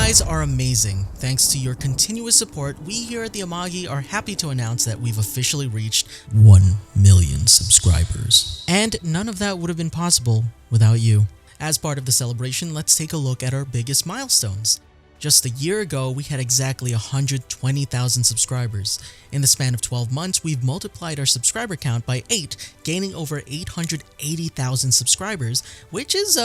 guys are amazing. Thanks to your continuous support, we here at the Amagi are happy to announce that we've officially reached 1 million subscribers. And none of that would have been possible without you. As part of the celebration, let's take a look at our biggest milestones. Just a year ago, we had exactly 120,000 subscribers. In the span of 12 months, we've multiplied our subscriber count by 8, gaining over 880,000 subscribers, which is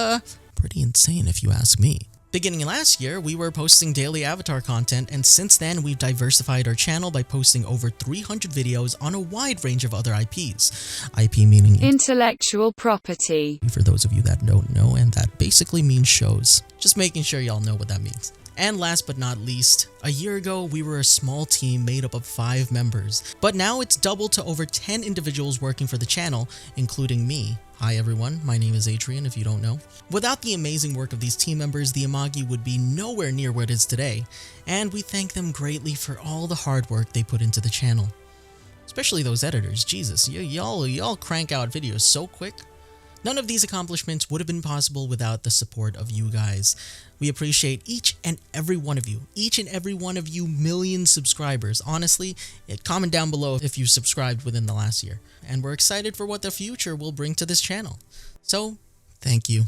pretty insane if you ask me. Beginning last year, we were posting daily avatar content, and since then we've diversified our channel by posting over 300 videos on a wide range of other IPs. IP meaning intellectual property, for those of you that don't know, and that basically means shows. Just making sure y'all know what that means. And last but not least, a year ago we were a small team made up of 5 members, but now it's doubled to over 10 individuals working for the channel, including me. Hi everyone, my name is Adrian if you don't know. Without the amazing work of these team members, the Amagi would be nowhere near where it is today, and we thank them greatly for all the hard work they put into the channel. Especially those editors, Jesus, y'all crank out videos so quick. None of these accomplishments would have been possible without the support of you guys. We appreciate each and every one of you million subscribers. Honestly, comment down below if you subscribed within the last year. And we're excited for what the future will bring to this channel. So, thank you.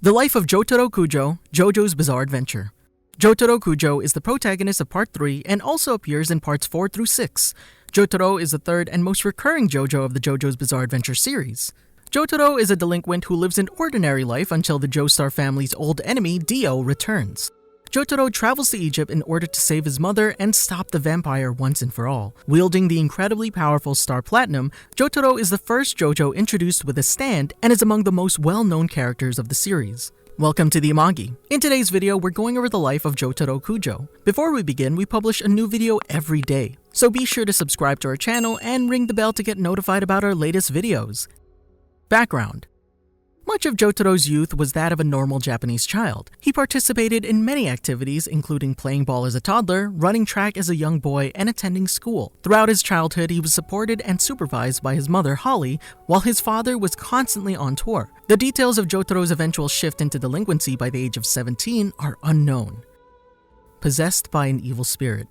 The life of Jotaro Kujo, JoJo's Bizarre Adventure. Jotaro Kujo is the protagonist of Part 3 and also appears in Parts 4 through 6. Jotaro is the third and most recurring JoJo of the JoJo's Bizarre Adventure series. Jotaro is a delinquent who lives an ordinary life until the Joestar family's old enemy, Dio, returns. Jotaro travels to Egypt in order to save his mother and stop the vampire once and for all. Wielding the incredibly powerful Star Platinum, Jotaro is the first JoJo introduced with a stand and is among the most well-known characters of the series. Welcome to the Amagi. In today's video, we're going over the life of Jotaro Kujo. Before we begin, we publish a new video every day, so be sure to subscribe to our channel and ring the bell to get notified about our latest videos. Background. Much of Jotaro's youth was that of a normal Japanese child. He participated in many activities, including playing ball as a toddler, running track as a young boy, and attending school. Throughout his childhood, he was supported and supervised by his mother, Holly, while his father was constantly on tour. The details of Jotaro's eventual shift into delinquency by the age of 17 are unknown. Possessed by an evil spirit.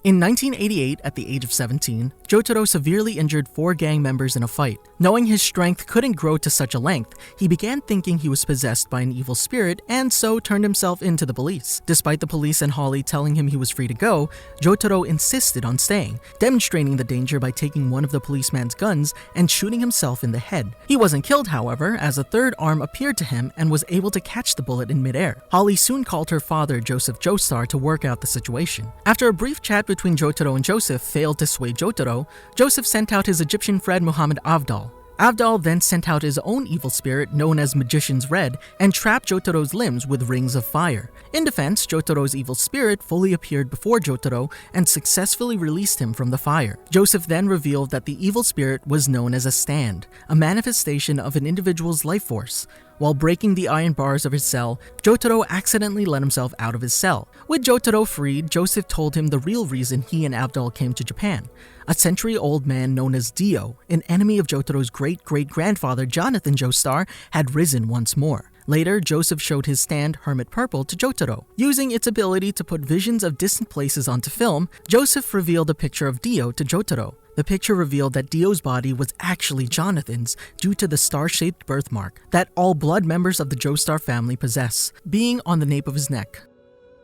In 1988, at the age of 17, Jotaro severely injured 4 gang members in a fight. Knowing his strength couldn't grow to such a length, he began thinking he was possessed by an evil spirit and so turned himself in to the police. Despite the police and Holly telling him he was free to go, Jotaro insisted on staying, demonstrating the danger by taking one of the policeman's guns and shooting himself in the head. He wasn't killed, however, as a third arm appeared to him and was able to catch the bullet in midair. Holly soon called her father, Joseph Joestar, to work out the situation. After a brief chat between Jotaro and Joseph failed to sway Jotaro, Joseph sent out his Egyptian friend Muhammad Avdal. Avdal then sent out his own evil spirit known as Magician's Red and trapped Jotaro's limbs with rings of fire. In defense, Jotaro's evil spirit fully appeared before Jotaro and successfully released him from the fire. Joseph then revealed that the evil spirit was known as a stand, a manifestation of an individual's life force. While breaking the iron bars of his cell, Jotaro accidentally let himself out of his cell. With Jotaro freed, Joseph told him the real reason he and Avdal came to Japan. A century-old man known as Dio, an enemy of Jotaro's great-great-grandfather Jonathan Joestar, had risen once more. Later, Joseph showed his stand, Hermit Purple, to Jotaro. Using its ability to put visions of distant places onto film, Joseph revealed a picture of Dio to Jotaro. The picture revealed that Dio's body was actually Jonathan's due to the star-shaped birthmark that all blood members of the Joestar family possess, being on the nape of his neck.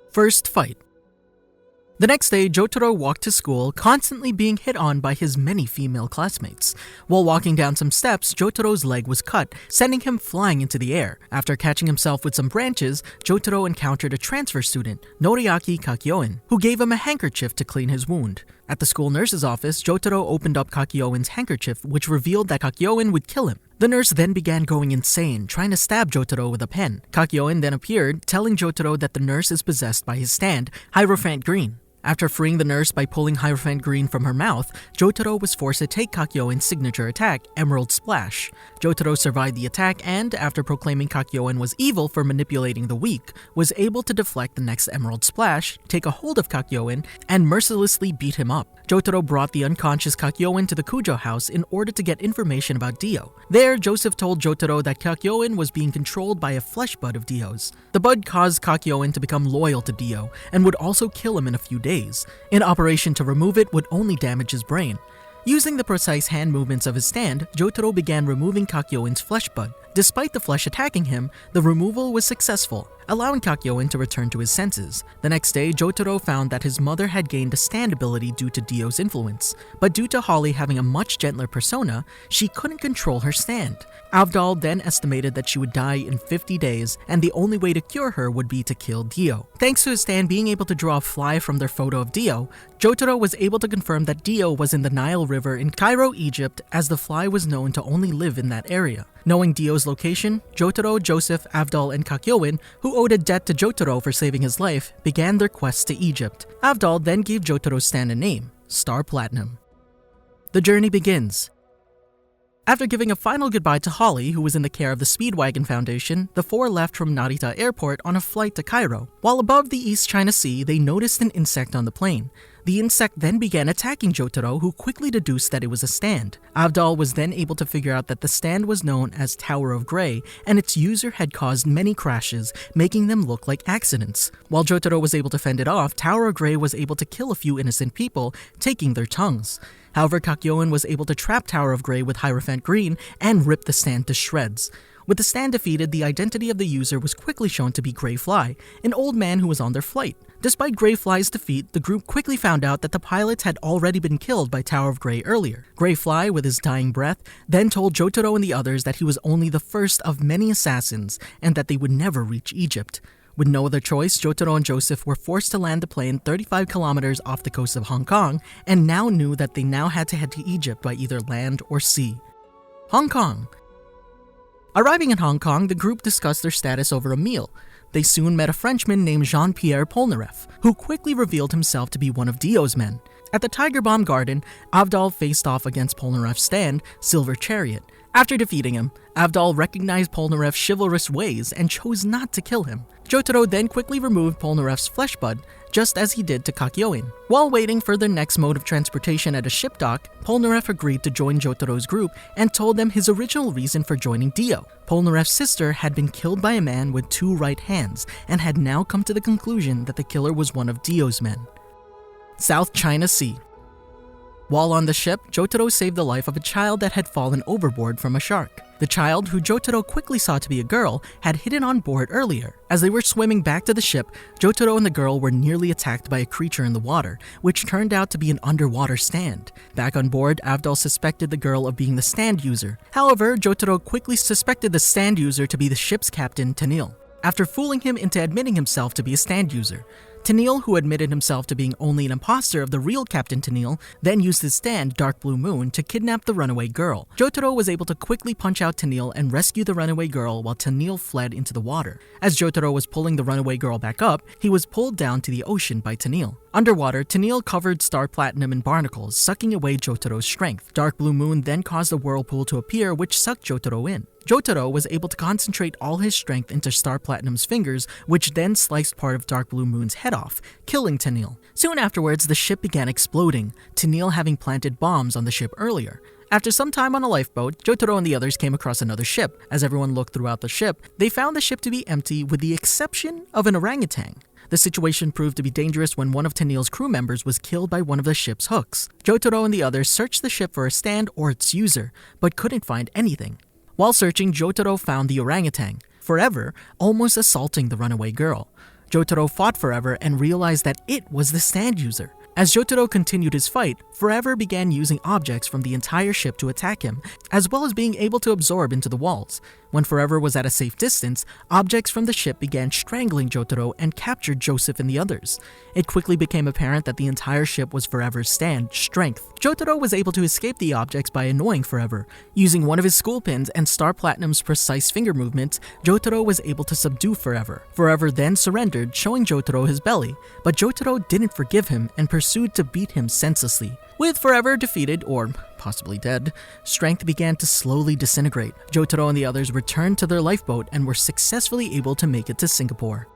First fight. The next day, Jotaro walked to school, constantly being hit on by his many female classmates. While walking down some steps, Jotaro's leg was cut, sending him flying into the air. After catching himself with some branches, Jotaro encountered a transfer student, Noriaki Kakyoin, who gave him a handkerchief to clean his wound. At the school nurse's office, Jotaro opened up Kakyoin's handkerchief, which revealed that Kakyoin would kill him. The nurse then began going insane, trying to stab Jotaro with a pen. Kakyoin then appeared, telling Jotaro that the nurse is possessed by his stand, Hierophant Green. After freeing the nurse by pulling Hierophant Green from her mouth, Jotaro was forced to take Kakyoin's signature attack, Emerald Splash. Jotaro survived the attack and, after proclaiming Kakyoin was evil for manipulating the weak, was able to deflect the next Emerald Splash, take a hold of Kakyoin, and mercilessly beat him up. Jotaro brought the unconscious Kakyoin to the Kujo house in order to get information about Dio. There, Joseph told Jotaro that Kakyoin was being controlled by a flesh bud of Dio's. The bud caused Kakyoin to become loyal to Dio and would also kill him in a few days. An operation to remove it would only damage his brain. Using the precise hand movements of his stand, Jotaro began removing Kakyoin's flesh bud. Despite the flesh attacking him, the removal was successful, allowing Kakyoin to return to his senses. The next day, Jotaro found that his mother had gained a stand ability due to Dio's influence, but due to Holly having a much gentler persona, she couldn't control her stand. Avdol then estimated that she would die in 50 days, and the only way to cure her would be to kill Dio. Thanks to his stand being able to draw a fly from their photo of Dio, Jotaro was able to confirm that Dio was in the Nile River in Cairo, Egypt, as the fly was known to only live in that area. Knowing Dio's location, Jotaro, Joseph, Avdol, and Kakyoin, who owed a debt to Jotaro for saving his life, began their quest to Egypt. Avdol then gave Jotaro's stand a name, Star Platinum. The journey begins. After giving a final goodbye to Holly, who was in the care of the Speedwagon Foundation, the four left from Narita Airport on a flight to Cairo. While above the East China Sea, they noticed an insect on the plane. The insect then began attacking Jotaro, who quickly deduced that it was a stand. Avdol was then able to figure out that the stand was known as Tower of Grey, and its user had caused many crashes, making them look like accidents. While Jotaro was able to fend it off, Tower of Grey was able to kill a few innocent people, taking their tongues. However, Kakyoin was able to trap Tower of Grey with Hierophant Green and rip the stand to shreds. With the stand defeated, the identity of the user was quickly shown to be Grey Fly, an old man who was on their flight. Despite Grey Fly's defeat, the group quickly found out that the pilots had already been killed by Tower of Grey earlier. Grey Fly, with his dying breath, then told Jotaro and the others that he was only the first of many assassins and that they would never reach Egypt. With no other choice, Jotaro and Joseph were forced to land the plane 35 kilometers off the coast of Hong Kong and now knew that they now had to head to Egypt by either land or sea. Hong Kong. Arriving in Hong Kong, the group discussed their status over a meal. They soon met a Frenchman named Jean-Pierre Polnareff, who quickly revealed himself to be one of Dio's men. At the Tiger Bomb Garden, Avdol faced off against Polnareff's stand, Silver Chariot. After defeating him, Avdol recognized Polnareff's chivalrous ways and chose not to kill him. Jotaro then quickly removed Polnareff's flesh bud, just as he did to Kakyoin. While waiting for their next mode of transportation at a ship dock, Polnareff agreed to join Jotaro's group and told them his original reason for joining Dio. Polnareff's sister had been killed by a man with 2 right hands and had now come to the conclusion that the killer was one of Dio's men. South China Sea. While on the ship, Jotaro saved the life of a child that had fallen overboard from a shark. The child, who Jotaro quickly saw to be a girl, had hidden on board earlier. As they were swimming back to the ship, Jotaro and the girl were nearly attacked by a creature in the water, which turned out to be an underwater stand. Back on board, Avdol suspected the girl of being the stand user. However, Jotaro quickly suspected the stand user to be the ship's captain, Tanil, after fooling him into admitting himself to be a stand user. Tanil, who admitted himself to being only an imposter of the real Captain Tanil, then used his stand, Dark Blue Moon, to kidnap the runaway girl. Jotaro was able to quickly punch out Tanil and rescue the runaway girl while Tanil fled into the water. As Jotaro was pulling the runaway girl back up, he was pulled down to the ocean by Tanil. Underwater, Tanil covered Star Platinum in barnacles, sucking away Jotaro's strength. Dark Blue Moon then caused a whirlpool to appear, which sucked Jotaro in. Jotaro was able to concentrate all his strength into Star Platinum's fingers, which then sliced part of Dark Blue Moon's head off, killing Tanil. Soon afterwards, the ship began exploding, Tanil having planted bombs on the ship earlier. After some time on a lifeboat, Jotaro and the others came across another ship. As everyone looked throughout the ship, they found the ship to be empty with the exception of an orangutan. The situation proved to be dangerous when one of Tanil's crew members was killed by one of the ship's hooks. Jotaro and the others searched the ship for a stand or its user, but couldn't find anything. While searching, Jotaro found the orangutan, Forever, almost assaulting the runaway girl. Jotaro fought Forever and realized that it was the stand user. As Jotaro continued his fight, Forever began using objects from the entire ship to attack him, as well as being able to absorb into the walls. When Forever was at a safe distance, objects from the ship began strangling Jotaro and captured Joseph and the others. It quickly became apparent that the entire ship was Forever's strength. Jotaro was able to escape the objects by annoying Forever. Using one of his school pins and Star Platinum's precise finger movements, Jotaro was able to subdue Forever. Forever then surrendered, showing Jotaro his belly, but Jotaro didn't forgive him and pursued to beat him senselessly. With Forever defeated, or possibly dead, strength began to slowly disintegrate. Jotaro and the others returned to their lifeboat and were successfully able to make it to Singapore.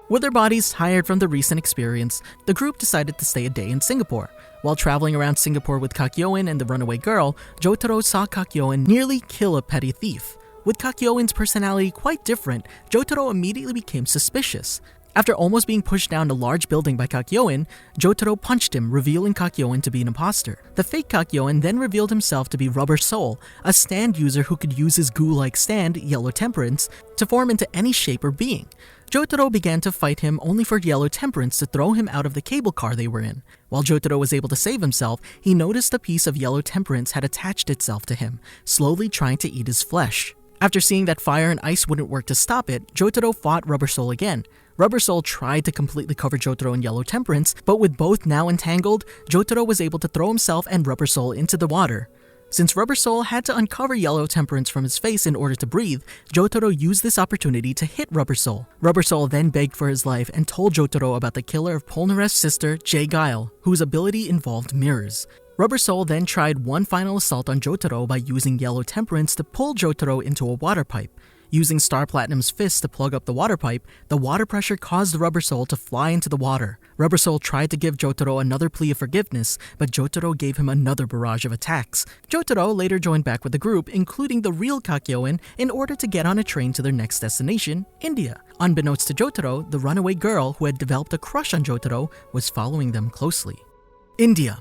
With their bodies tired from the recent experience, the group decided to stay a day in Singapore. While traveling around Singapore with Kakyoin and the runaway girl, Jotaro saw Kakyoin nearly kill a petty thief. With Kakyoin's personality quite different, Jotaro immediately became suspicious. After almost being pushed down a large building by Kakyoin, Jotaro punched him, revealing Kakyoin to be an imposter. The fake Kakyoin then revealed himself to be Rubber Soul, a stand user who could use his goo-like stand, Yellow Temperance, to form into any shape or being. Jotaro began to fight him only for Yellow Temperance to throw him out of the cable car they were in. While Jotaro was able to save himself, he noticed a piece of Yellow Temperance had attached itself to him, slowly trying to eat his flesh. After seeing that fire and ice wouldn't work to stop it, Jotaro fought Rubber Soul again. Rubber Soul tried to completely cover Jotaro in Yellow Temperance, but with both now entangled, Jotaro was able to throw himself and Rubber Soul into the water. Since Rubber Soul had to uncover Yellow Temperance from his face in order to breathe, Jotaro used this opportunity to hit Rubber Soul. Rubber Soul then begged for his life and told Jotaro about the killer of Polnareff's sister, J. Guile, whose ability involved mirrors. Rubber Soul then tried one final assault on Jotaro by using Yellow Temperance to pull Jotaro into a water pipe. Using Star Platinum's fist to plug up the water pipe, the water pressure caused Rubber Soul to fly into the water. Rubber Soul tried to give Jotaro another plea of forgiveness, but Jotaro gave him another barrage of attacks. Jotaro later joined back with the group, including the real Kakyoin, in order to get on a train to their next destination, India. Unbeknownst to Jotaro, the runaway girl who had developed a crush on Jotaro was following them closely. India.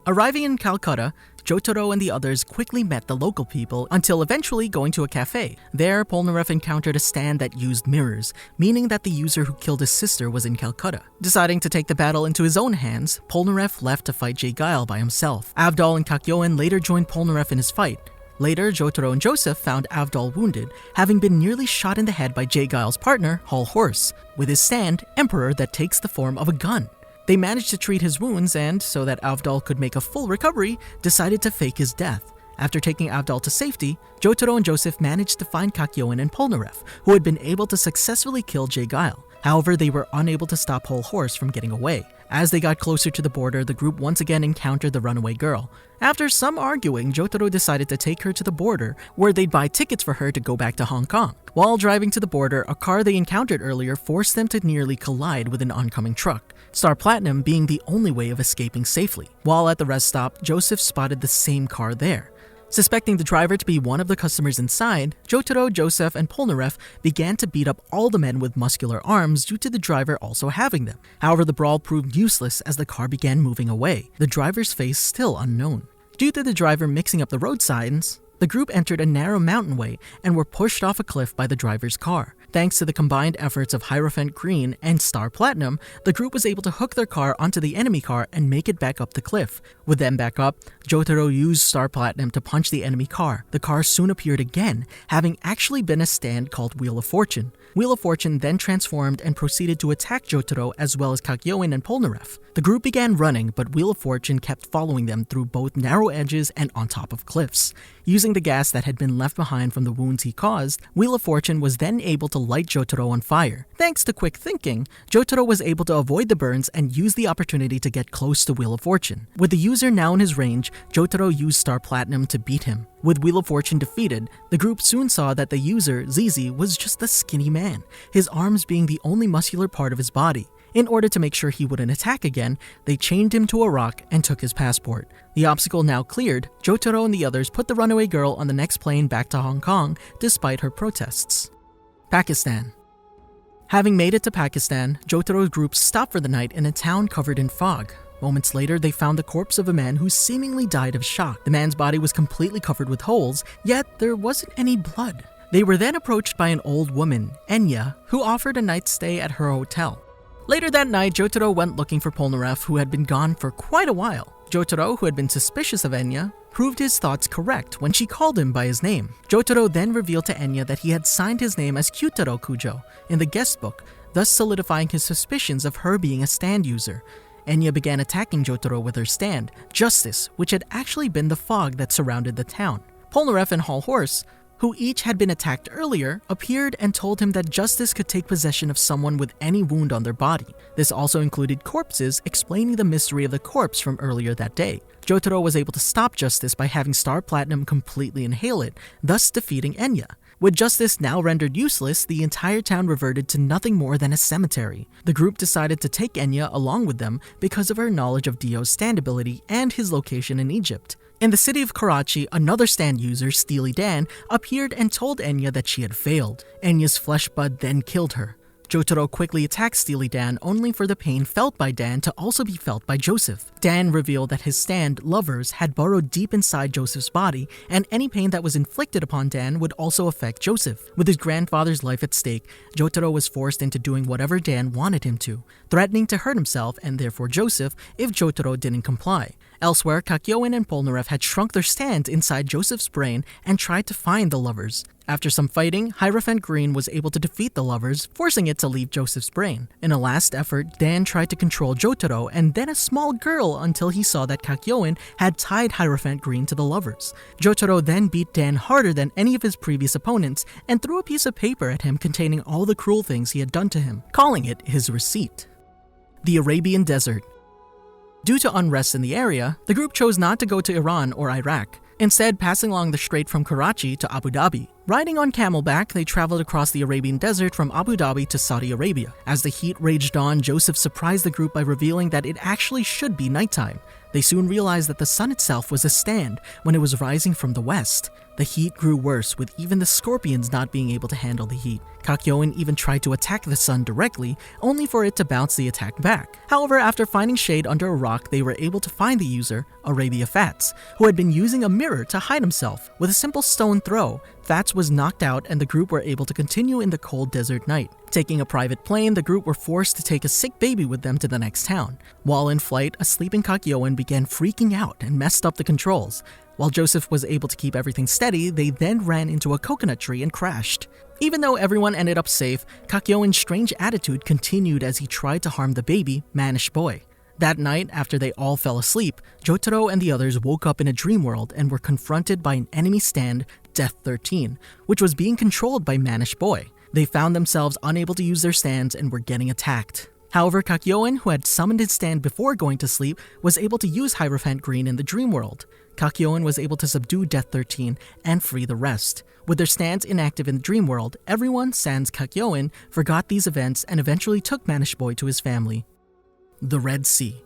Arriving in Calcutta, Jotaro and the others quickly met the local people until eventually going to a cafe. There, Polnareff encountered a stand that used mirrors, meaning that the user who killed his sister was in Calcutta. Deciding to take the battle into his own hands, Polnareff left to fight J. Guile by himself. Avdol and Kakyoin later joined Polnareff in his fight. Later, Jotaro and Joseph found Avdol wounded, having been nearly shot in the head by J. Guile's partner, Hull Horse, with his stand, Emperor, that takes the form of a gun. They managed to treat his wounds and, so that Avdol could make a full recovery, decided to fake his death. After taking Avdol to safety, Jotaro and Joseph managed to find Kakyoin and Polnareff, who had been able to successfully kill J. Guile. However, they were unable to stop Hull Horse from getting away. As they got closer to the border, the group once again encountered the runaway girl. After some arguing, Jotaro decided to take her to the border, where they'd buy tickets for her to go back to Hong Kong. While driving to the border, a car they encountered earlier forced them to nearly collide with an oncoming truck, Star Platinum being the only way of escaping safely. While at the rest stop, Joseph spotted the same car there. Suspecting the driver to be one of the customers inside, Jotaro, Joseph, and Polnareff began to beat up all the men with muscular arms due to the driver also having them. However, the brawl proved useless as the car began moving away, the driver's face still unknown. Due to the driver mixing up the road signs, the group entered a narrow mountainway and were pushed off a cliff by the driver's car. Thanks to the combined efforts of Hierophant Green and Star Platinum, the group was able to hook their car onto the enemy car and make it back up the cliff. With them back up, Jotaro used Star Platinum to punch the enemy car. The car soon appeared again, having actually been a stand called Wheel of Fortune. Wheel of Fortune then transformed and proceeded to attack Jotaro as well as Kakyoin and Polnareff. The group began running, but Wheel of Fortune kept following them through both narrow edges and on top of cliffs. Using the gas that had been left behind from the wounds he caused, Wheel of Fortune was then able to light Jotaro on fire. Thanks to quick thinking, Jotaro was able to avoid the burns and use the opportunity to get close to Wheel of Fortune. With the user now in his range, Jotaro used Star Platinum to beat him. With Wheel of Fortune defeated, the group soon saw that the user, Zizi, was just a skinny man, his arms being the only muscular part of his body. In order to make sure he wouldn't attack again, they chained him to a rock and took his passport. The obstacle now cleared, Jotaro and the others put the runaway girl on the next plane back to Hong Kong despite her protests. Pakistan. Having made it to Pakistan, Jotaro's group stopped for the night in a town covered in fog. Moments later, they found the corpse of a man who seemingly died of shock. The man's body was completely covered with holes, yet there wasn't any blood. They were then approached by an old woman, Enya, who offered a night's stay at her hotel. Later that night, Jotaro went looking for Polnareff, who had been gone for quite a while. Jotaro, who had been suspicious of Enya, proved his thoughts correct when she called him by his name. Jotaro then revealed to Enya that he had signed his name as Kyutaro Kujo in the guest book, thus solidifying his suspicions of her being a stand user. Enya began attacking Jotaro with her stand, Justice, which had actually been the fog that surrounded the town. Polnareff and Hall Horse, who each had been attacked earlier, appeared and told him that Justice could take possession of someone with any wound on their body. This also included corpses, explaining the mystery of the corpse from earlier that day. Jotaro was able to stop Justice by having Star Platinum completely inhale it, thus defeating Enya. With Justice now rendered useless, the entire town reverted to nothing more than a cemetery. The group decided to take Enya along with them because of her knowledge of Dio's stand ability and his location in Egypt. In the city of Karachi, another stand user, Steely Dan, appeared and told Enya that she had failed. Enya's flesh bud then killed her. Jotaro quickly attacked Steely Dan only for the pain felt by Dan to also be felt by Joseph. Dan revealed that his stand, Lovers, had burrowed deep inside Joseph's body, and any pain that was inflicted upon Dan would also affect Joseph. With his grandfather's life at stake, Jotaro was forced into doing whatever Dan wanted him to, threatening to hurt himself and therefore Joseph if Jotaro didn't comply. Elsewhere, Kakyoin and Polnareff had shrunk their stand inside Joseph's brain and tried to find the Lovers. After some fighting, Hierophant Green was able to defeat the Lovers, forcing it to leave Joseph's brain. In a last effort, Dan tried to control Jotaro and then a small girl until he saw that Kakyoin had tied Hierophant Green to the Lovers. Jotaro then beat Dan harder than any of his previous opponents and threw a piece of paper at him containing all the cruel things he had done to him, calling it his receipt. The Arabian Desert. Due to unrest in the area, the group chose not to go to Iran or Iraq, instead passing along the strait from Karachi to Abu Dhabi. Riding on camelback, they traveled across the Arabian Desert from Abu Dhabi to Saudi Arabia. As the heat raged on, Joseph surprised the group by revealing that it actually should be nighttime. They soon realized that the sun itself was a stand when it was rising from the west. The heat grew worse, with even the scorpions not being able to handle the heat. Kakyoin even tried to attack the sun directly, only for it to bounce the attack back. However, after finding shade under a rock, they were able to find the user, Arabia Fats, who had been using a mirror to hide himself. With a simple stone throw, Fats was knocked out and the group were able to continue in the cold desert night. Taking a private plane, the group were forced to take a sick baby with them to the next town. While in flight, a sleeping Kakyoin began freaking out and messed up the controls. While Joseph was able to keep everything steady, they then ran into a coconut tree and crashed. Even though everyone ended up safe, Kakyoin's strange attitude continued as he tried to harm the baby, Manish Boy. That night, after they all fell asleep, Jotaro and the others woke up in a dream world and were confronted by an enemy stand, Death 13, which was being controlled by Manish Boy. They found themselves unable to use their stands and were getting attacked. However, Kakyoin, who had summoned his stand before going to sleep, was able to use Hierophant Green in the dream world. Kakyoin was able to subdue Death 13 and free the rest. With their stands inactive in the dream world, everyone, sans Kakyoin, forgot these events and eventually took Manish Boy to his family. The Red Sea.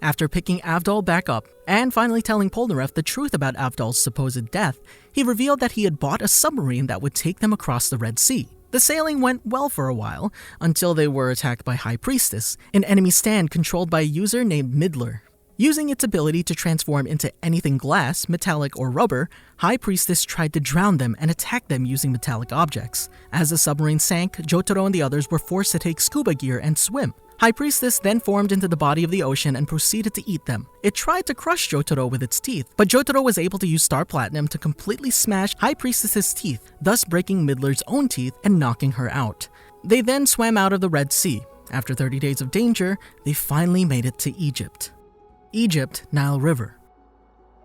After picking Avdol back up and finally telling Polnareff the truth about Avdol's supposed death, he revealed that he had bought a submarine that would take them across the Red Sea. The sailing went well for a while, until they were attacked by High Priestess, an enemy stand controlled by a user named Midler. Using its ability to transform into anything glass, metallic, or rubber, High Priestess tried to drown them and attack them using metallic objects. As the submarine sank, Jotaro and the others were forced to take scuba gear and swim. High Priestess then formed into the body of the ocean and proceeded to eat them. It tried to crush Jotaro with its teeth, but Jotaro was able to use Star Platinum to completely smash High Priestess's teeth, thus breaking Midler's own teeth and knocking her out. They then swam out of the Red Sea. After 30 days of danger, they finally made it to Egypt. Egypt, Nile River.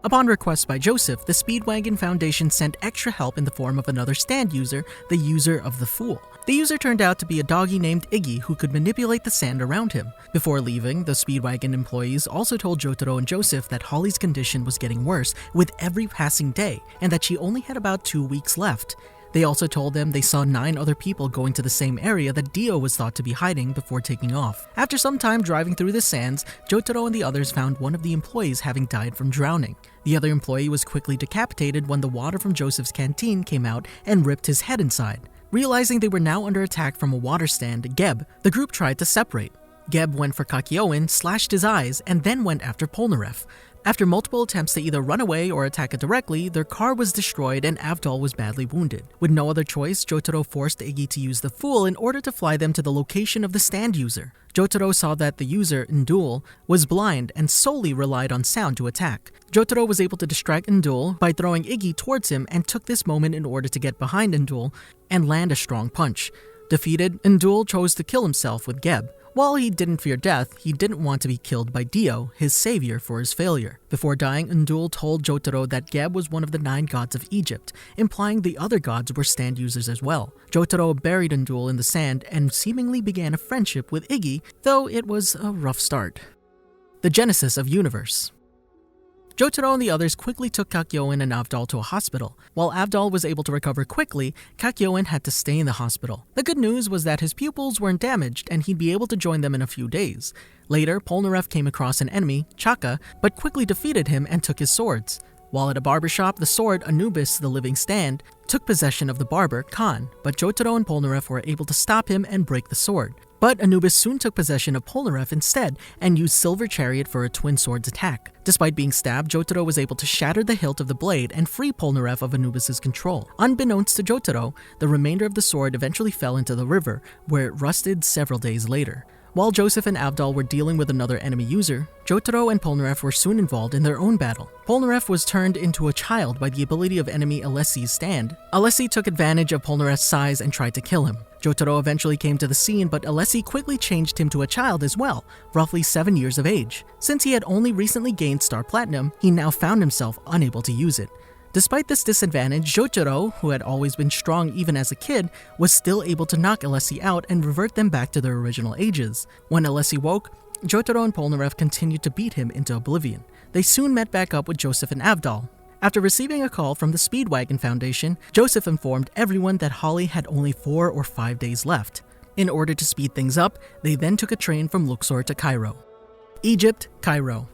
Upon request by Joseph, the Speedwagon Foundation sent extra help in the form of another stand user, the User of the Fool. The user turned out to be a doggy named Iggy who could manipulate the sand around him. Before leaving, the Speedwagon employees also told Jotaro and Joseph that Holly's condition was getting worse with every passing day and that she only had about 2 weeks left. They also told them they saw 9 other people going to the same area that Dio was thought to be hiding before taking off. After some time driving through the sands, Jotaro and the others found one of the employees having died from drowning. The other employee was quickly decapitated when the water from Joseph's canteen came out and ripped his head inside. Realizing they were now under attack from a water stand, Geb, the group tried to separate. Geb went for Kakyoin, slashed his eyes, and then went after Polnareff. After multiple attempts to either run away or attack it directly, their car was destroyed and Avdol was badly wounded. With no other choice, Jotaro forced Iggy to use the Fool in order to fly them to the location of the stand user. Jotaro saw that the user, Ndul, was blind and solely relied on sound to attack. Jotaro was able to distract Ndul by throwing Iggy towards him and took this moment in order to get behind Ndul and land a strong punch. Defeated, Ndul chose to kill himself with Geb. While he didn't fear death, he didn't want to be killed by Dio, his savior for his failure. Before dying, Ndul told Jotaro that Geb was one of the 9 gods of Egypt, implying the other gods were stand users as well. Jotaro buried Ndul in the sand and seemingly began a friendship with Iggy, though it was a rough start. The genesis of universe. Jotaro and the others quickly took Kakyoin and Avdol to a hospital. While Avdol was able to recover quickly, Kakyoin had to stay in the hospital. The good news was that his pupils weren't damaged and he'd be able to join them in a few days. Later, Polnareff came across an enemy, Chaka, but quickly defeated him and took his swords. While at a barbershop, the sword, Anubis, the living stand, took possession of the barber, Khan, but Jotaro and Polnareff were able to stop him and break the sword. But Anubis soon took possession of Polnareff instead and used Silver Chariot for a twin swords attack. Despite being stabbed, Jotaro was able to shatter the hilt of the blade and free Polnareff of Anubis' control. Unbeknownst to Jotaro, the remainder of the sword eventually fell into the river, where it rusted several days later. While Joseph and Avdol were dealing with another enemy user, Jotaro and Polnareff were soon involved in their own battle. Polnareff was turned into a child by the ability of enemy Alessi's stand. Alessi took advantage of Polnareff's size and tried to kill him. Jotaro eventually came to the scene, but Alessi quickly changed him to a child as well, roughly 7 years of age. Since he had only recently gained Star Platinum, he now found himself unable to use it. Despite this disadvantage, Jotaro, who had always been strong even as a kid, was still able to knock Alessi out and revert them back to their original ages. When Alessi woke, Jotaro and Polnareff continued to beat him into oblivion. They soon met back up with Joseph and Avdol. After receiving a call from the Speedwagon Foundation, Joseph informed everyone that Holly had only 4 or 5 days left. In order to speed things up, they then took a train from Luxor to Cairo. Egypt, Cairo.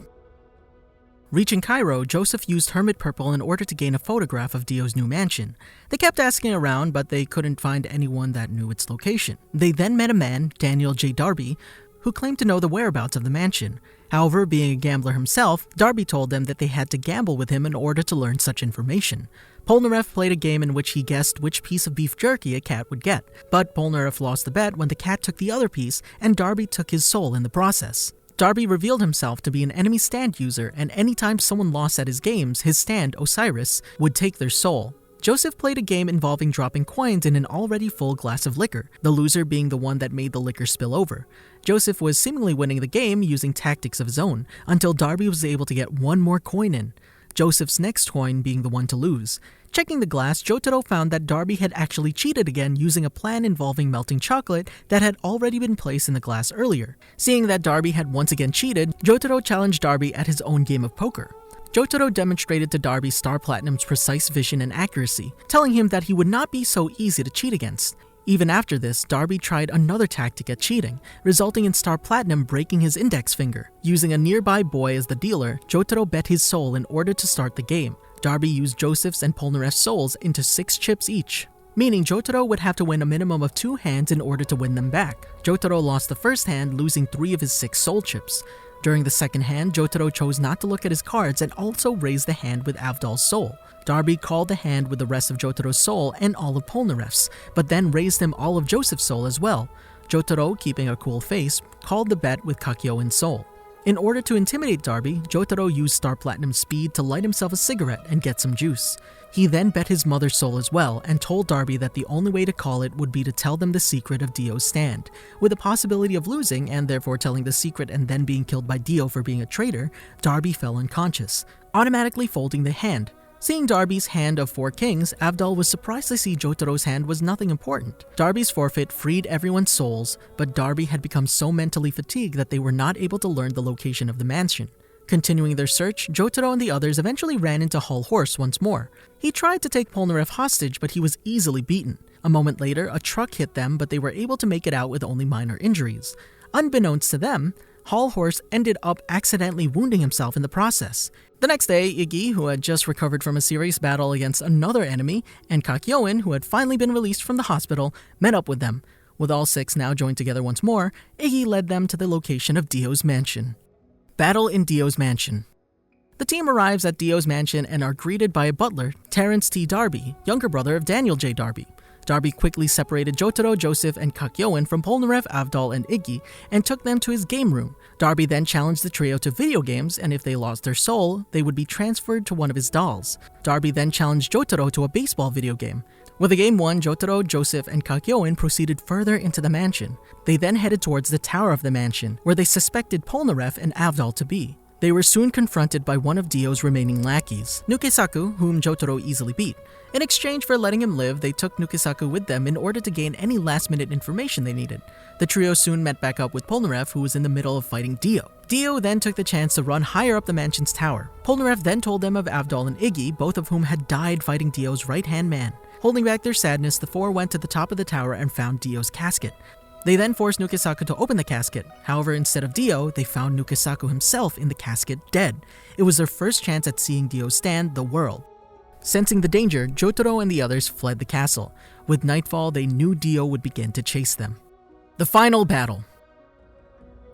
Reaching Cairo, Joseph used Hermit Purple in order to gain a photograph of Dio's new mansion. They kept asking around, but they couldn't find anyone that knew its location. They then met a man, Daniel J. Darby, who claimed to know the whereabouts of the mansion. However, being a gambler himself, Darby told them that they had to gamble with him in order to learn such information. Polnareff played a game in which he guessed which piece of beef jerky a cat would get, but Polnareff lost the bet when the cat took the other piece and Darby took his soul in the process. Darby revealed himself to be an enemy stand user, and anytime someone lost at his games, his stand, Osiris, would take their soul. Joseph played a game involving dropping coins in an already full glass of liquor, the loser being the one that made the liquor spill over. Joseph was seemingly winning the game using tactics of his own, until Darby was able to get one more coin in, Joseph's next coin being the one to lose. Checking the glass, Jotaro found that Darby had actually cheated again using a plan involving melting chocolate that had already been placed in the glass earlier. Seeing that Darby had once again cheated, Jotaro challenged Darby at his own game of poker. Jotaro demonstrated to Darby Star Platinum's precise vision and accuracy, telling him that he would not be so easy to cheat against. Even after this, Darby tried another tactic at cheating, resulting in Star Platinum breaking his index finger. Using a nearby boy as the dealer, Jotaro bet his soul in order to start the game. Darby used Joseph's and Polnareff's souls into 6 chips each, meaning Jotaro would have to win a minimum of 2 hands in order to win them back. Jotaro lost the first hand, losing 3 of his 6 soul chips. During the second hand, Jotaro chose not to look at his cards and also raised the hand with Avdol's soul. Darby called the hand with the rest of Jotaro's soul and all of Polnareff's, but then raised him all of Joseph's soul as well. Jotaro, keeping a cool face, called the bet with Kakyoin's soul. In order to intimidate Darby, Jotaro used Star Platinum's speed to light himself a cigarette and get some juice. He then bet his mother's soul as well and told Darby that the only way to call it would be to tell them the secret of Dio's stand. With the possibility of losing and therefore telling the secret and then being killed by Dio for being a traitor, Darby fell unconscious, automatically folding the hand. Seeing Darby's hand of 4 kings, Avdol was surprised to see Jotaro's hand was nothing important. Darby's forfeit freed everyone's souls, but Darby had become so mentally fatigued that they were not able to learn the location of the mansion. Continuing their search, Jotaro and the others eventually ran into Hull Horse once more. He tried to take Polnareff hostage, but he was easily beaten. A moment later, a truck hit them, but they were able to make it out with only minor injuries. Unbeknownst to them, Hull Horse ended up accidentally wounding himself in the process. The next day, Iggy, who had just recovered from a serious battle against another enemy, and Kakyoin, who had finally been released from the hospital, met up with them. With all 6 now joined together once more, Iggy led them to the location of Dio's mansion. Battle in Dio's mansion. The team arrives at Dio's mansion and are greeted by a butler, Terrence T. Darby, younger brother of Daniel J. Darby. Darby quickly separated Jotaro, Joseph, and Kakyoin from Polnareff, Avdol, and Iggy and took them to his game room. Darby then challenged the trio to video games, and if they lost their soul, they would be transferred to one of his dolls. Darby then challenged Jotaro to a baseball video game. With the game won, Jotaro, Joseph, and Kakyoin proceeded further into the mansion. They then headed towards the tower of the mansion, where they suspected Polnareff and Avdol to be. They were soon confronted by one of Dio's remaining lackeys, Nukesaku, whom Jotaro easily beat. In exchange for letting him live, they took Nukesaku with them in order to gain any last-minute information they needed. The trio soon met back up with Polnareff, who was in the middle of fighting Dio. Dio then took the chance to run higher up the mansion's tower. Polnareff then told them of Avdol and Iggy, both of whom had died fighting Dio's right-hand man. Holding back their sadness, the four went to the top of the tower and found Dio's casket. They then forced Nukesaku to open the casket. However, instead of Dio, they found Nukesaku himself in the casket dead. It was their first chance at seeing Dio stand the world. Sensing the danger, Jotaro and the others fled the castle. With nightfall, they knew Dio would begin to chase them. The final battle.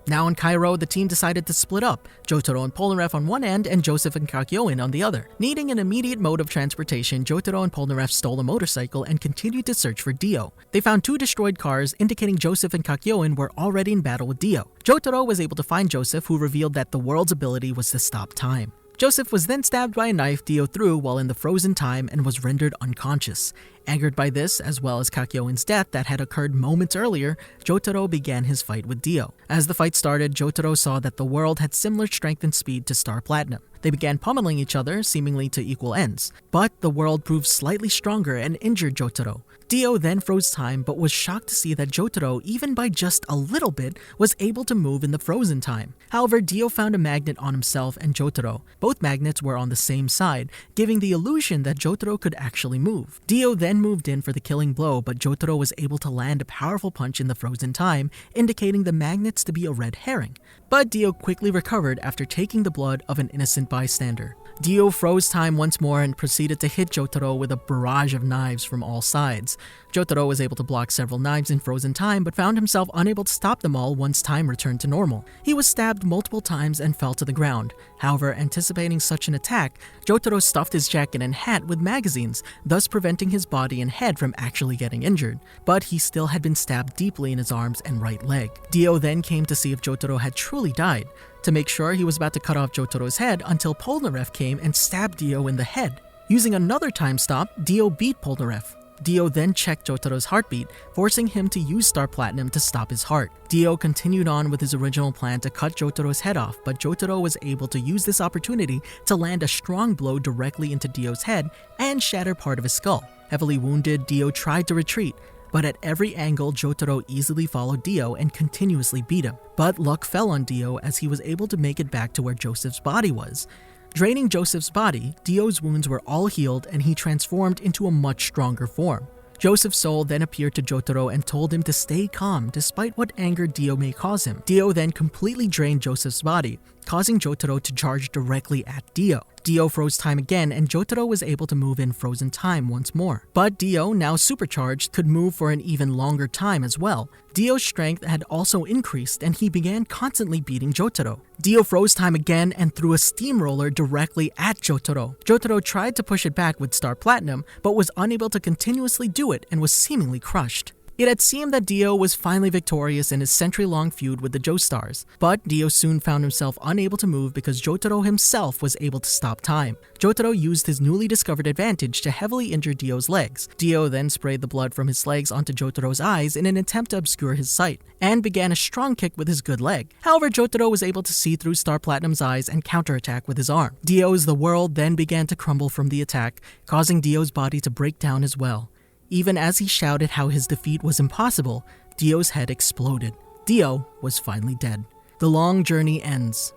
Now in Cairo, the team decided to split up, Jotaro and Polnareff on one end and Joseph and Kakyoin on the other. Needing an immediate mode of transportation, Jotaro and Polnareff stole a motorcycle and continued to search for Dio. They found 2 destroyed cars, indicating Joseph and Kakyoin were already in battle with Dio. Jotaro was able to find Joseph, who revealed that the world's ability was to stop time. Joseph was then stabbed by a knife Dio threw while in the frozen time and was rendered unconscious. Angered by this, as well as Kakyoin's death that had occurred moments earlier, Jotaro began his fight with Dio. As the fight started, Jotaro saw that the world had similar strength and speed to Star Platinum. They began pummeling each other, seemingly to equal ends. But the world proved slightly stronger and injured Jotaro. Dio then froze time but was shocked to see that Jotaro, even by just a little bit, was able to move in the frozen time. However, Dio found a magnet on himself and Jotaro. Both magnets were on the same side, giving the illusion that Jotaro could actually move. Dio then moved in for the killing blow, but Jotaro was able to land a powerful punch in the frozen time, indicating the magnets to be a red herring. But Dio quickly recovered after taking the blood of an innocent bystander. Dio froze time once more and proceeded to hit Jotaro with a barrage of knives from all sides. Jotaro was able to block several knives in frozen time but found himself unable to stop them all once time returned to normal. He was stabbed multiple times and fell to the ground. However, anticipating such an attack, Jotaro stuffed his jacket and hat with magazines, thus preventing his body and head from actually getting injured. But he still had been stabbed deeply in his arms and right leg. Dio then came to see if Jotaro had truly died. To make sure, he was about to cut off Jotaro's head until Polnareff came and stabbed Dio in the head. Using another time stop, Dio beat Polnareff. Dio then checked Jotaro's heartbeat, forcing him to use Star Platinum to stop his heart. Dio continued on with his original plan to cut Jotaro's head off, but Jotaro was able to use this opportunity to land a strong blow directly into Dio's head and shatter part of his skull. Heavily wounded, Dio tried to retreat, but at every angle, Jotaro easily followed Dio and continuously beat him. But luck fell on Dio as he was able to make it back to where Joseph's body was. Draining Joseph's body, Dio's wounds were all healed and he transformed into a much stronger form. Joseph's soul then appeared to Jotaro and told him to stay calm despite what anger Dio may cause him. Dio then completely drained Joseph's body, causing Jotaro to charge directly at Dio. Dio froze time again and Jotaro was able to move in frozen time once more. But Dio, now supercharged, could move for an even longer time as well. Dio's strength had also increased and he began constantly beating Jotaro. Dio froze time again and threw a steamroller directly at Jotaro. Jotaro tried to push it back with Star Platinum, but was unable to continuously do it and was seemingly crushed. It had seemed that Dio was finally victorious in his century-long feud with the Joestars, but Dio soon found himself unable to move because Jotaro himself was able to stop time. Jotaro used his newly discovered advantage to heavily injure Dio's legs. Dio then sprayed the blood from his legs onto Jotaro's eyes in an attempt to obscure his sight, and began a strong kick with his good leg. However, Jotaro was able to see through Star Platinum's eyes and counterattack with his arm. The world then began to crumble from the attack, causing Dio's body to break down as well. Even as he shouted how his defeat was impossible, Dio's head exploded. Dio was finally dead. The long journey ends.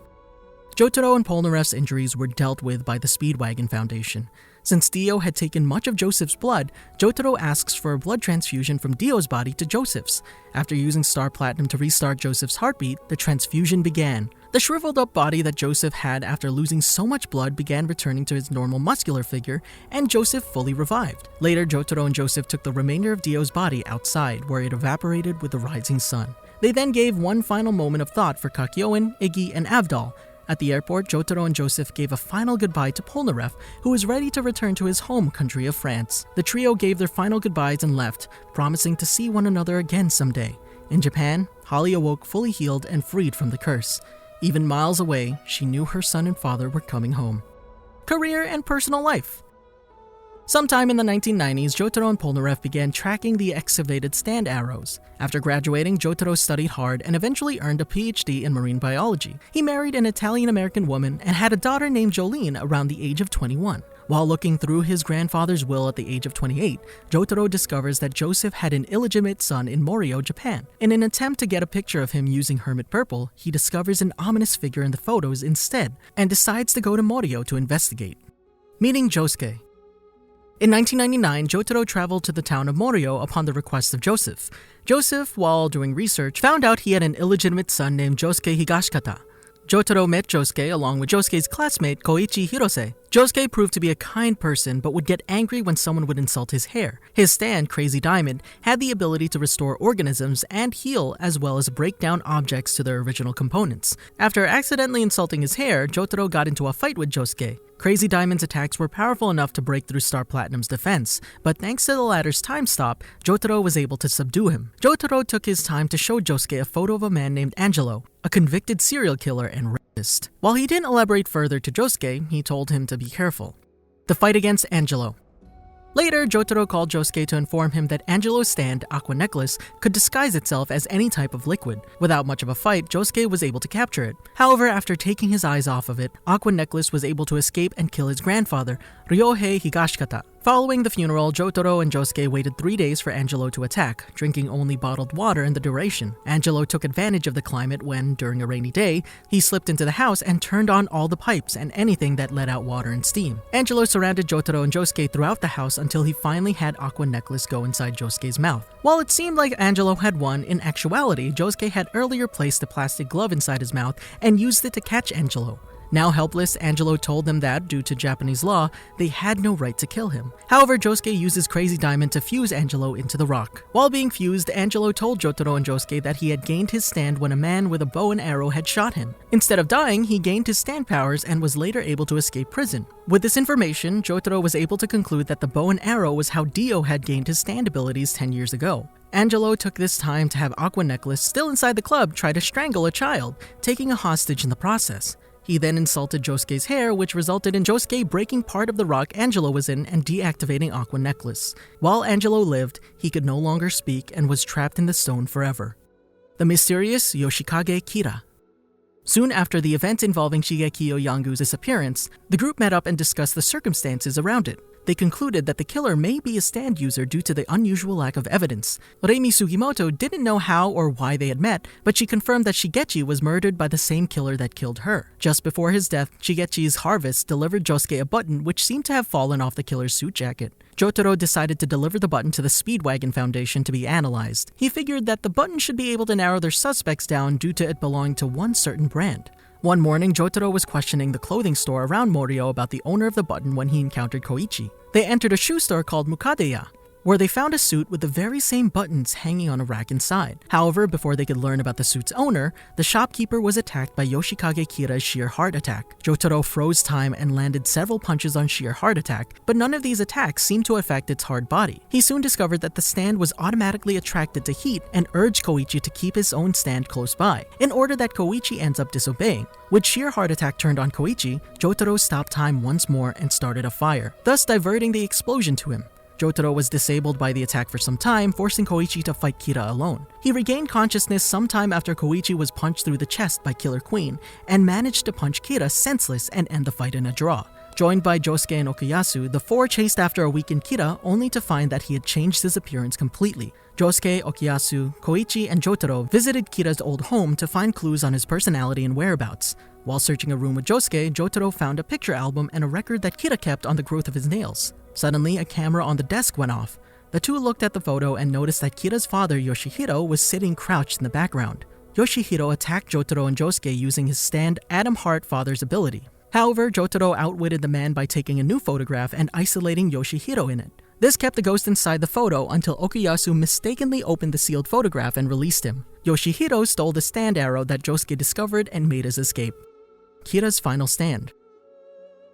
Jotaro and Polnareff's injuries were dealt with by the Speedwagon Foundation. Since Dio had taken much of Joseph's blood, Jotaro asks for a blood transfusion from Dio's body to Joseph's. After using Star Platinum to restart Joseph's heartbeat, the transfusion began. The shriveled up body that Joseph had after losing so much blood began returning to his normal muscular figure, and Joseph fully revived. Later, Jotaro and Joseph took the remainder of Dio's body outside, where it evaporated with the rising sun. They then gave one final moment of thought for Kakyoin, Iggy, and Avdol. At the airport, Jotaro and Joseph gave a final goodbye to Polnareff, who was ready to return to his home country of France. The trio gave their final goodbyes and left, promising to see one another again someday. In Japan, Holly awoke fully healed and freed from the curse. Even miles away, she knew her son and father were coming home. Career and personal life. Sometime in the 1990s, Jotaro and Polnareff began tracking the excavated stand arrows. After graduating, Jotaro studied hard and eventually earned a PhD in marine biology. He married an Italian-American woman and had a daughter named Jolene around the age of 21. While looking through his grandfather's will at the age of 28, Jotaro discovers that Joseph had an illegitimate son in Morio, Japan. In an attempt to get a picture of him using hermit purple, he discovers an ominous figure in the photos instead and decides to go to Morio to investigate. Meeting Josuke. In 1999, Jotaro traveled to the town of Morio upon the request of Joseph. Joseph, while doing research, found out he had an illegitimate son named Josuke Higashikata. Jotaro met Josuke along with Josuke's classmate Koichi Hirose. Josuke proved to be a kind person but would get angry when someone would insult his hair. His stand, Crazy Diamond, had the ability to restore organisms and heal as well as break down objects to their original components. After accidentally insulting his hair, Jotaro got into a fight with Josuke. Crazy Diamond's attacks were powerful enough to break through Star Platinum's defense, but thanks to the latter's time stop, Jotaro was able to subdue him. Jotaro took his time to show Josuke a photo of a man named Angelo, a convicted serial killer and rapist. While he didn't elaborate further to Josuke, he told him to be careful. The fight against Angelo. Later, Jotaro called Josuke to inform him that Angelo's stand, Aqua Necklace, could disguise itself as any type of liquid. Without much of a fight, Josuke was able to capture it. However, after taking his eyes off of it, Aqua Necklace was able to escape and kill his grandfather, Ryohei Higashikata. Following the funeral, Jotaro and Josuke waited 3 days for Angelo to attack, drinking only bottled water in the duration. Angelo took advantage of the climate when, during a rainy day, he slipped into the house and turned on all the pipes and anything that let out water and steam. Angelo surrounded Jotaro and Josuke throughout the house until he finally had Aqua Necklace go inside Josuke's mouth. While it seemed like Angelo had won, in actuality, Josuke had earlier placed a plastic glove inside his mouth and used it to catch Angelo. Now helpless, Angelo told them that, due to Japanese law, they had no right to kill him. However, Josuke uses Crazy Diamond to fuse Angelo into the rock. While being fused, Angelo told Jotaro and Josuke that he had gained his stand when a man with a bow and arrow had shot him. Instead of dying, he gained his stand powers and was later able to escape prison. With this information, Jotaro was able to conclude that the bow and arrow was how Dio had gained his stand abilities 10 years ago. Angelo took this time to have Aqua Necklace, still inside the club, try to strangle a child, taking a hostage in the process. He then insulted Josuke's hair, which resulted in Josuke breaking part of the rock Angelo was in and deactivating Aqua Necklace. While Angelo lived, he could no longer speak and was trapped in the stone forever. The mysterious Yoshikage Kira. Soon after the event involving Shigekiyo Yangu's disappearance, the group met up and discussed the circumstances around it. They concluded that the killer may be a stand user due to the unusual lack of evidence. Reimi Sugimoto didn't know how or why they had met, but she confirmed that Shigechi was murdered by the same killer that killed her. Just before his death, Shigechi's harvest delivered Josuke a button which seemed to have fallen off the killer's suit jacket. Jotaro decided to deliver the button to the Speedwagon Foundation to be analyzed. He figured that the button should be able to narrow their suspects down due to it belonging to one certain brand. One morning, Jotaro was questioning the clothing store around Morio about the owner of the button when he encountered Koichi. They entered a shoe store called Mukadeya, where they found a suit with the very same buttons hanging on a rack inside. However, before they could learn about the suit's owner, the shopkeeper was attacked by Yoshikage Kira's sheer heart attack. Jotaro froze time and landed several punches on sheer heart attack, but none of these attacks seemed to affect its hard body. He soon discovered that the stand was automatically attracted to heat and urged Koichi to keep his own stand close by, in order that Koichi ends up disobeying. With sheer heart attack turned on Koichi, Jotaro stopped time once more and started a fire, thus diverting the explosion to him. Jotaro was disabled by the attack for some time, forcing Koichi to fight Kira alone. He regained consciousness sometime after Koichi was punched through the chest by Killer Queen, and managed to punch Kira senseless and end the fight in a draw. Joined by Josuke and Okuyasu, the four chased after a weakened Kira, only to find that he had changed his appearance completely. Josuke, Okuyasu, Koichi, and Jotaro visited Kira's old home to find clues on his personality and whereabouts. While searching a room with Josuke, Jotaro found a picture album and a record that Kira kept on the growth of his nails. Suddenly, a camera on the desk went off. The two looked at the photo and noticed that Kira's father, Yoshihiro, was sitting crouched in the background. Yoshihiro attacked Jotaro and Josuke using his stand Adam Heart father's ability. However, Jotaro outwitted the man by taking a new photograph and isolating Yoshihiro in it. This kept the ghost inside the photo until Okuyasu mistakenly opened the sealed photograph and released him. Yoshihiro stole the stand arrow that Josuke discovered and made his escape. Kira's final stand.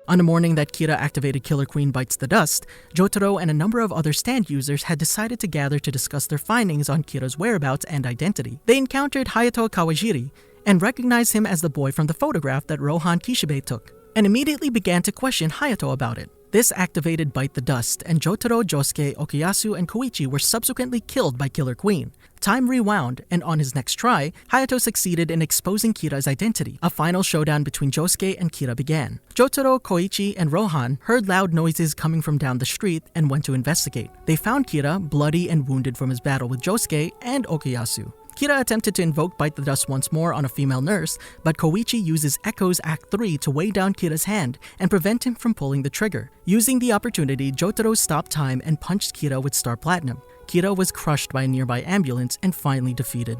On the morning that Kira activated Killer Queen Bites the Dust, Jotaro and a number of other stand users had decided to gather to discuss their findings on Kira's whereabouts and identity. They encountered Hayato Kawajiri and recognized him as the boy from the photograph that Rohan Kishibe took, and immediately began to question Hayato about it. This activated Bite the Dust, and Jotaro, Josuke, Okuyasu, and Koichi were subsequently killed by Killer Queen. Time rewound, and on his next try, Hayato succeeded in exposing Kira's identity. A final showdown between Josuke and Kira began. Jotaro, Koichi, and Rohan heard loud noises coming from down the street and went to investigate. They found Kira bloody and wounded from his battle with Josuke and Okuyasu. Kira attempted to invoke Bite the Dust once more on a female nurse, but Koichi uses Echo's Act 3 to weigh down Kira's hand and prevent him from pulling the trigger. Using the opportunity, Jotaro stopped time and punched Kira with Star Platinum. Kira was crushed by a nearby ambulance and finally defeated.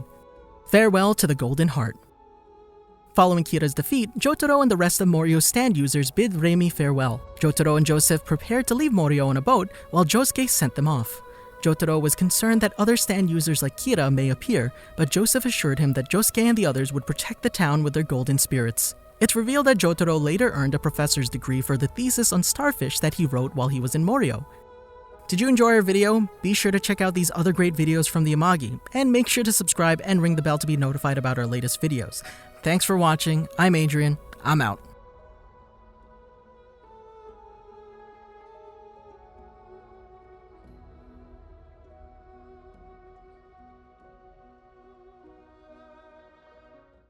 Farewell to the Golden Heart. Following Kira's defeat, Jotaro and the rest of Morio's stand users bid Remi farewell. Jotaro and Joseph prepared to leave Morio on a boat while Josuke sent them off. Jotaro was concerned that other stand users like Kira may appear, but Joseph assured him that Josuke and the others would protect the town with their golden spirits. It's revealed that Jotaro later earned a professor's degree for the thesis on starfish that he wrote while he was in Morio. Did you enjoy our video? Be sure to check out these other great videos from the Amagi, and make sure to subscribe and ring the bell to be notified about our latest videos. Thanks for watching. I'm Adrian. I'm out.